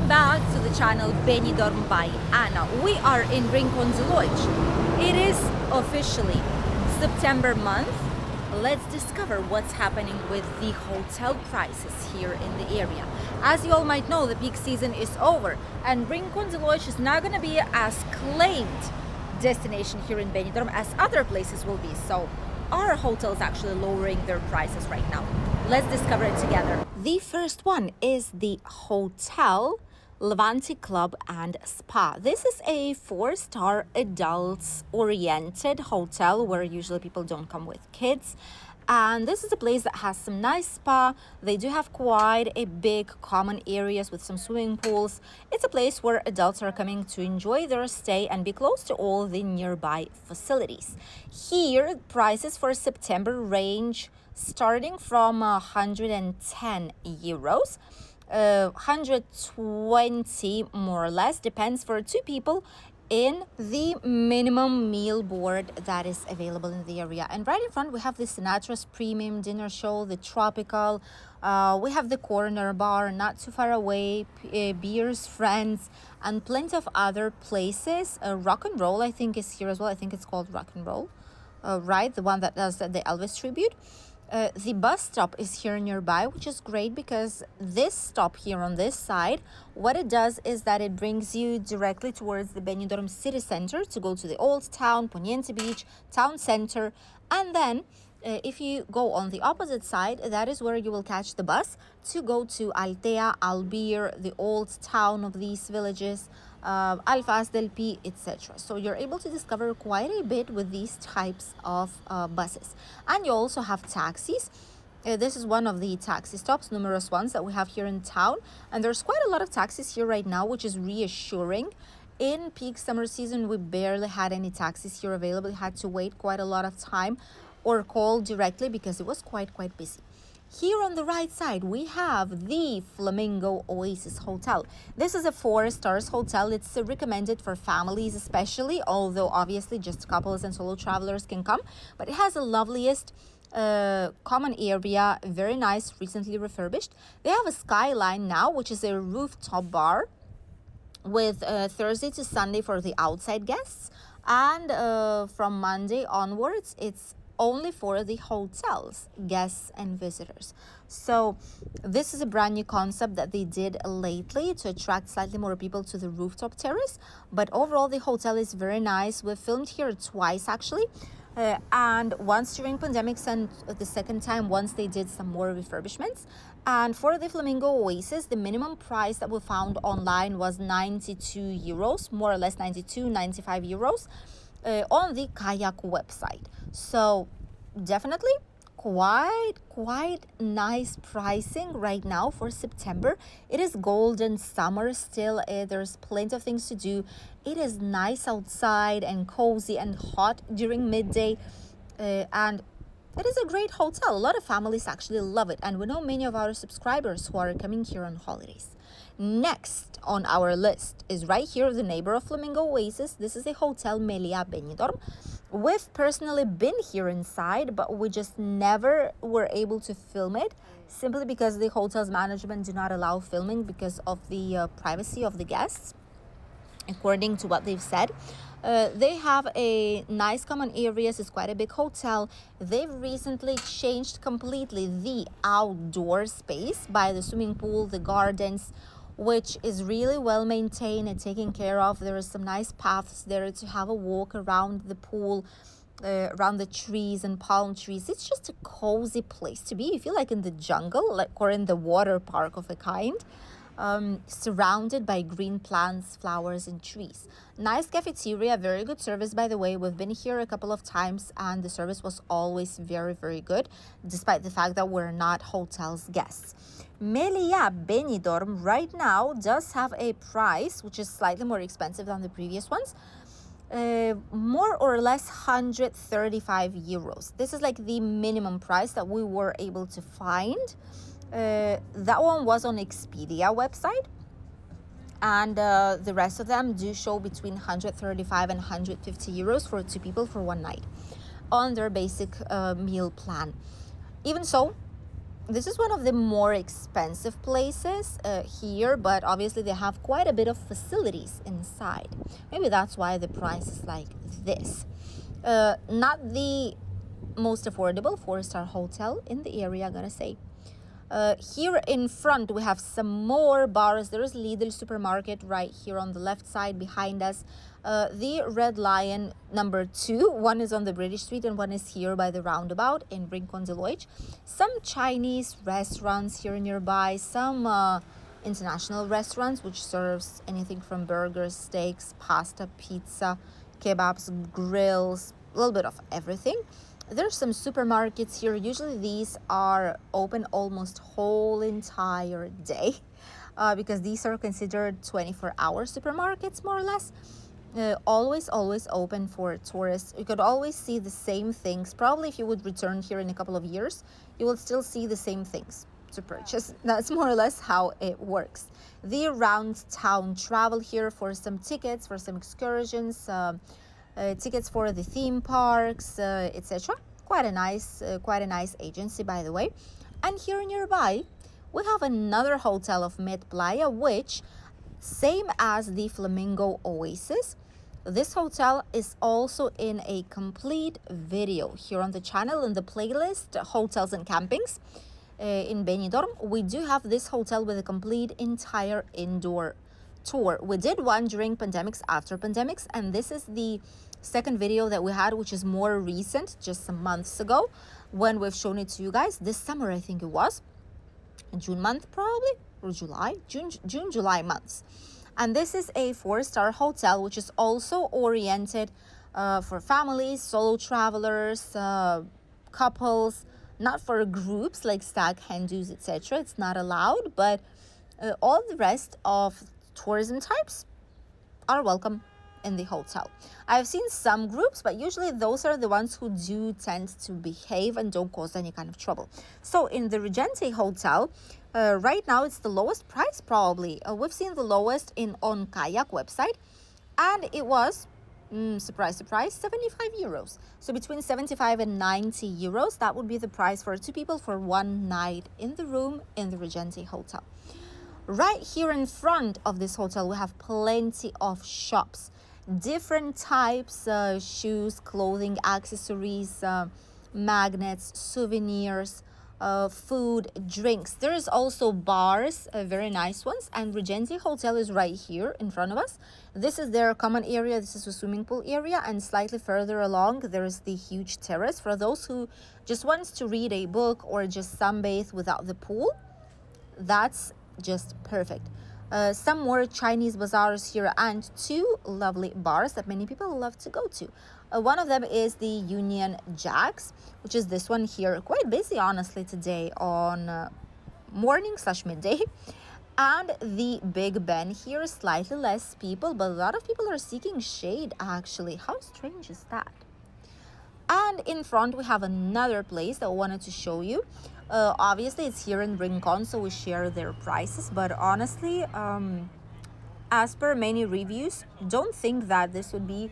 back to the channel Benidorm by Anna. We are in Rincon de Loix. It is officially September month. Let's discover what's happening with the hotel prices here in the area. As you all might know, the peak season is over and Rincon de Loix is not going to be as claimed destination here in Benidorm as other places will be. So our hotel is actually lowering their prices right now. Let's discover it together. The first one is the Hotel Levante Club and Spa. This is a 4-star adults-oriented hotel where usually people don't come with kids. And this is a place that has some nice spa. They do have quite a big common areas with some swimming pools. It's a place where adults are coming to enjoy their stay and be close to all the nearby facilities. Here, prices for September range starting from 110 euros. 120 more or less, depends for 2 people in the minimum meal board that is available in the area. And right in front we have the Sinatra's Premium Dinner Show, the Tropical, we have the Corner Bar not too far away, Beers Friends, and plenty of other places. Rock and Roll I think is here as well. I think it's called Rock and Roll, right, the one that does the Elvis tribute. The bus stop is here nearby, which is great because this stop here on this side, what it does is that it brings you directly towards the Benidorm city center to go to the Old Town, Poniente Beach, Town Center, and then if you go on the opposite side, that is where you will catch the bus to go to Altea, Albir, the Old Town of these villages, Alfaz del Pi, etc. So you're able to discover quite a bit with these types of buses. And you also have taxis. This is one of the taxi stops, numerous ones that we have here in town. And there's quite a lot of taxis here right now, which is reassuring. In peak summer season, we barely had any taxis here available. We had to wait quite a lot of time or call directly because it was quite busy. Here on the right side, we have the Flamingo Oasis Hotel. This is a 4-star hotel. It's recommended for families especially, although obviously just couples and solo travelers can come. But it has the loveliest common area, very nice, recently refurbished. They have a skyline now, which is a rooftop bar with Thursday to Sunday for the outside guests. And from Monday onwards, it's only for the hotels, guests and visitors. So this is a brand new concept that they did lately to attract slightly more people to the rooftop terrace. But overall, the hotel is very nice. We filmed here twice actually. And once during pandemics and the second time once they did some more refurbishments. And for the Flamingo Oasis, the minimum price that we found online was 92 euros, more or less 92, 95 euros. On the kayak website. So definitely quite nice pricing right now for September. It is golden summer still. There's plenty of things to do. It is nice outside and cozy and hot during midday, and it is a great hotel. A lot of families actually love it, and we know many of our subscribers who are coming here on holidays. Next on our list is right here, the neighbor of Flamingo Oasis. This is a Hotel Melia Benidorm. We've personally been here inside, but we just never were able to film it simply because the hotel's management do not allow filming because of the privacy of the guests, according to what they've said. They have a nice common areas. It's quite a big hotel. They've recently changed completely the outdoor space by the swimming pool, the gardens, which is really well maintained and taken care of. There are some nice paths there to have a walk around the pool, around the trees and palm trees. It's just a cozy place to be. You feel like in the jungle, like, or in the water park of a kind. Surrounded by green plants, flowers, and trees. Nice cafeteria, very good service, by the way. We've been here a couple of times and the service was always very good, despite the fact that we're not hotel's guests. Melia Benidorm right now does have a price which is slightly more expensive than the previous ones. More or less 135 euros. This is like the minimum price that we were able to find. That one was on Expedia website, and the rest of them do show between 135 and 150 euros for 2 people for 1 night on their basic meal plan. Even so, This is one of the more expensive places here, but obviously they have quite a bit of facilities inside. Maybe that's why the price is like this. Not the most affordable 4-star hotel in the area, I gotta say. Here in front we have some more bars. There is Lidl supermarket right here on the left side behind us. The Red Lion number 2, one is on the British Street and one is here by the roundabout in Rincon de Loix. Some Chinese restaurants here nearby, some international restaurants which serves anything from burgers, steaks, pasta, pizza, kebabs, grills, a little bit of everything. There's some supermarkets here. Usually these are open almost whole entire day because these are considered 24-hour supermarkets, more or less. Always open for tourists. You could always see the same things. Probably if you would return here in a couple of years, you will still see the same things to purchase. That's more or less how it works. The round town travel here for some tickets, for some excursions, tickets for the theme parks, etc. Quite a nice agency, by the way. And here nearby we have another hotel of Met Playa, which same as the Flamingo Oasis. This hotel is also in a complete video here on the channel in the playlist Hotels and Campings in Benidorm. We do have this hotel with a complete entire indoor tour. We did one during pandemics, after pandemics, and this is the second video that we had, which is more recent, just some months ago, when we've shown it to you guys this summer. I think it was in June month, probably, or July, July months. And this is a 4-star hotel which is also oriented for families, solo travelers, couples, not for groups like stag, hen-dos, etc. It's not allowed, but all the rest of tourism types are welcome in the hotel. I've seen some groups, but usually those are the ones who do tend to behave and don't cause any kind of trouble. So in the Regente hotel, right now it's the lowest price probably. We've seen the lowest on Kayak website, and it was, surprise, 75 euros. So between 75 and 90 euros, that would be the price for 2 people for 1 night in the room in the Regente hotel. Right here in front of this hotel, we have plenty of shops. Different types, shoes, clothing, accessories, magnets, souvenirs, food, drinks. There is also bars, very nice ones. And Regente Hotel is right here in front of us. This is their common area. This is a swimming pool area. And slightly further along, there is the huge terrace for those who just wants to read a book or just sunbathe without the pool. That's just perfect. Some more Chinese bazaars here and 2 lovely bars that many people love to go to. One of them is the Union Jacks, which is this one here. Quite busy, honestly, today on morning/midday. And the Big Ben here, slightly less people, but a lot of people are seeking shade, actually. How strange is that? And in front, we have another place that I wanted to show you. Obviously, it's here in Rincon, so we share their prices. But honestly, as per many reviews, don't think that this would be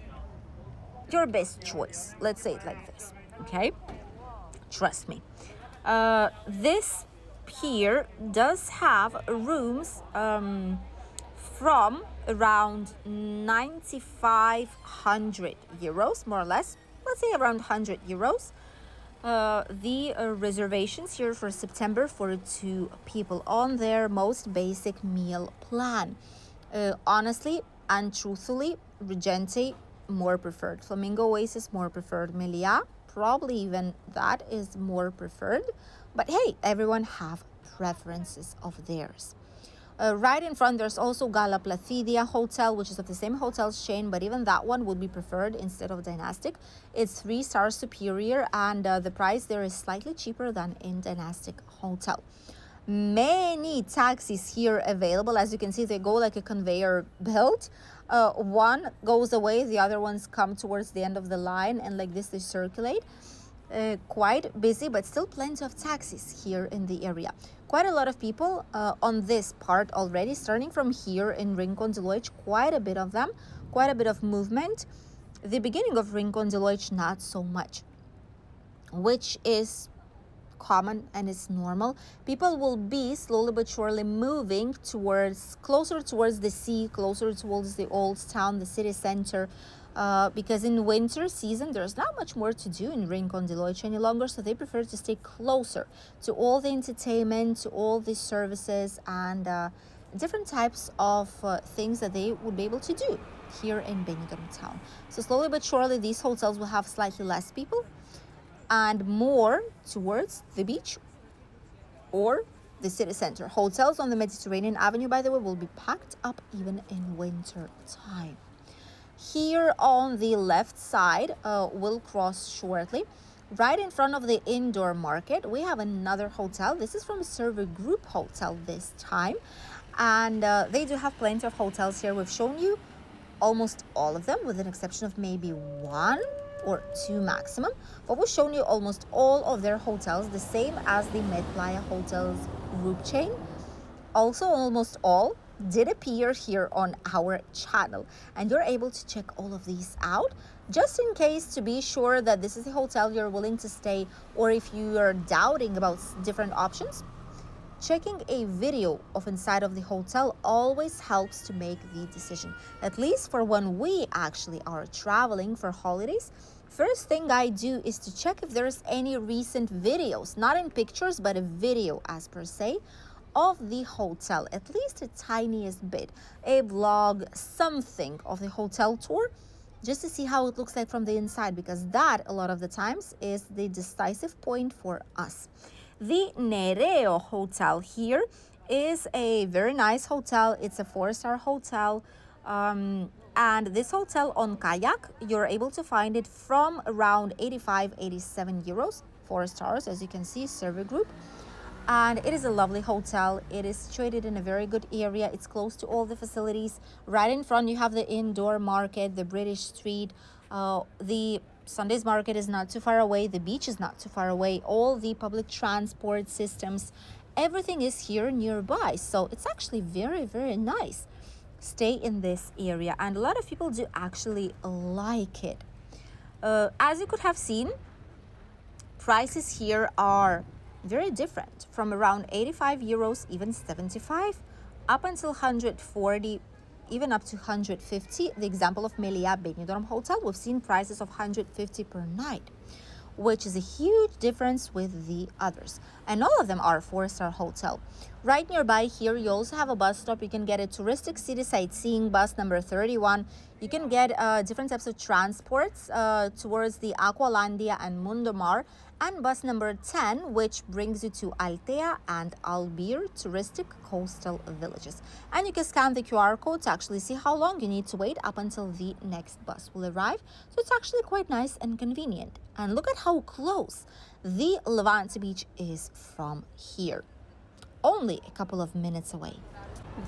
your best choice. Let's say it like this, okay? Trust me. This here does have rooms from around 9,500 euros, more or less. Let's say around 100 euros. The reservations here for September for 2 people on their most basic meal plan. Honestly and truthfully, Regente more preferred. Flamingo Oasis more preferred. Melia, probably even that is more preferred. But hey, everyone have preferences of theirs. Right in front, there's also Gala Placidia Hotel, which is of the same hotel chain, but even that one would be preferred instead of Dynastic. It's 3 stars superior, and the price there is slightly cheaper than in Dynastic Hotel. Many taxis here available. As you can see, they go like a conveyor belt. One goes away, the other ones come towards the end of the line, and like this they circulate. Quite busy, but still plenty of taxis here in the area. Quite a lot of people on this part already, starting from here in Rincon de Loix, quite a bit of them, quite a bit of movement. The beginning of Rincon de Loix, not so much, which is common and it's normal. People will be slowly but surely moving closer towards the sea, closer towards the old town, the city center, because in winter season there's not much more to do in Rincon de Loix any longer, so they prefer to stay closer to all the entertainment, to all the services and different types of things that they would be able to do here in Benidorm town. So slowly but surely these hotels will have slightly less people and more towards the beach or the city center. Hotels on the Mediterranean Avenue, by the way, will be packed up even in winter time. Here on the left side, we'll cross shortly. Right in front of the indoor market, we have another hotel. This is from Server Group Hotel this time. And they do have plenty of hotels here. We've shown you almost all of them, with an exception of maybe one or two maximum. But we've shown you almost all of their hotels, the same as the Med Playa Hotels group chain. Also, almost all did appear here on our channel, and you're able to check all of these out just in case, to be sure that this is the hotel you're willing to stay, or if you are doubting about different options. Checking a video of inside of the hotel always helps to make the decision, at least for when we actually are traveling for holidays. First thing I do is to check if there's any recent videos, not in pictures, but a video as per se, of the hotel, at least the tiniest bit, a vlog, something of the hotel tour, just to see how it looks like from the inside, because that a lot of the times is the decisive point for us. The Nereo hotel here is a very nice hotel. It's a 4-star hotel. And this hotel on Kayak, you're able to find it from around 87 euros, 4 stars, as you can see, Server Group. And it is a lovely hotel. It is situated in a very good area. It's close to all the facilities. Right in front, you have the indoor market, the British Street, the Sunday's market is not too far away. The beach is not too far away. All the public transport systems, everything is here nearby. So it's actually very, very nice. Stay in this area. And a lot of people do actually like it. As you could have seen, prices here are very different, from around 85 euros, even 75, up until 140, even up to 150. The example of Melia Benidorm Hotel, we've seen prices of 150 per night, which is a huge difference with the others. And all of them are 4-star hotel. Right nearby here, you also have a bus stop. You can get a touristic city sightseeing bus number 31. You can get different types of transports towards the Aqualandia and Mundo Mar, and bus number 10, which brings you to Altea and Albir touristic coastal villages. And you can scan the QR code to actually see how long you need to wait up until the next bus will arrive. So it's actually quite nice and convenient. And look at how close the Levante beach is from here. Only a couple of minutes away.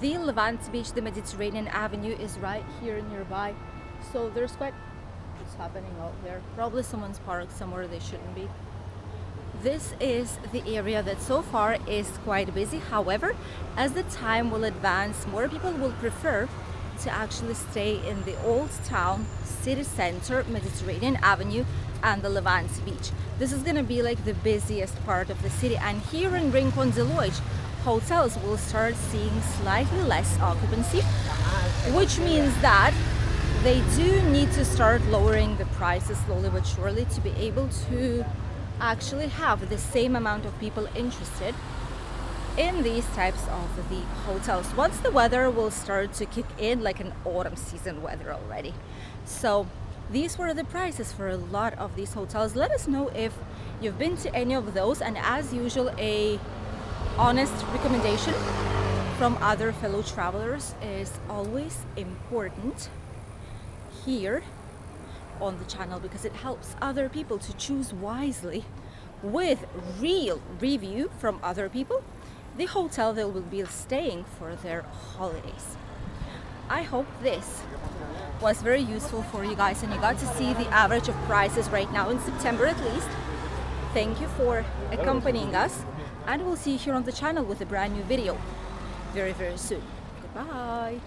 The Levante beach, the Mediterranean Avenue, is right here nearby. So there's quite what's happening out there. Probably someone's parked somewhere they shouldn't be. This is the area that so far is quite busy. However, as the time will advance, more people will prefer to actually stay in the old town, city center, Mediterranean Avenue, and the Levante beach. This is going to be like the busiest part of the city, and here in Rincon de Loix, hotels will start seeing slightly less occupancy, which means that they do need to start lowering the prices slowly but surely to be able to actually have the same amount of people interested in these types of the hotels once the weather will start to kick in, like an autumn season weather already. So these were the prices for a lot of these hotels. Let us know if you've been to any of those, and as usual, a honest recommendation from other fellow travelers is always important here on the channel, because it helps other people to choose wisely with real review from other people the hotel they will be staying for their holidays. I hope this was very useful for you guys and you got to see the average of prices right now in September at least. Thank you for accompanying us, and we'll see you here on the channel with a brand new video very, very soon. Goodbye.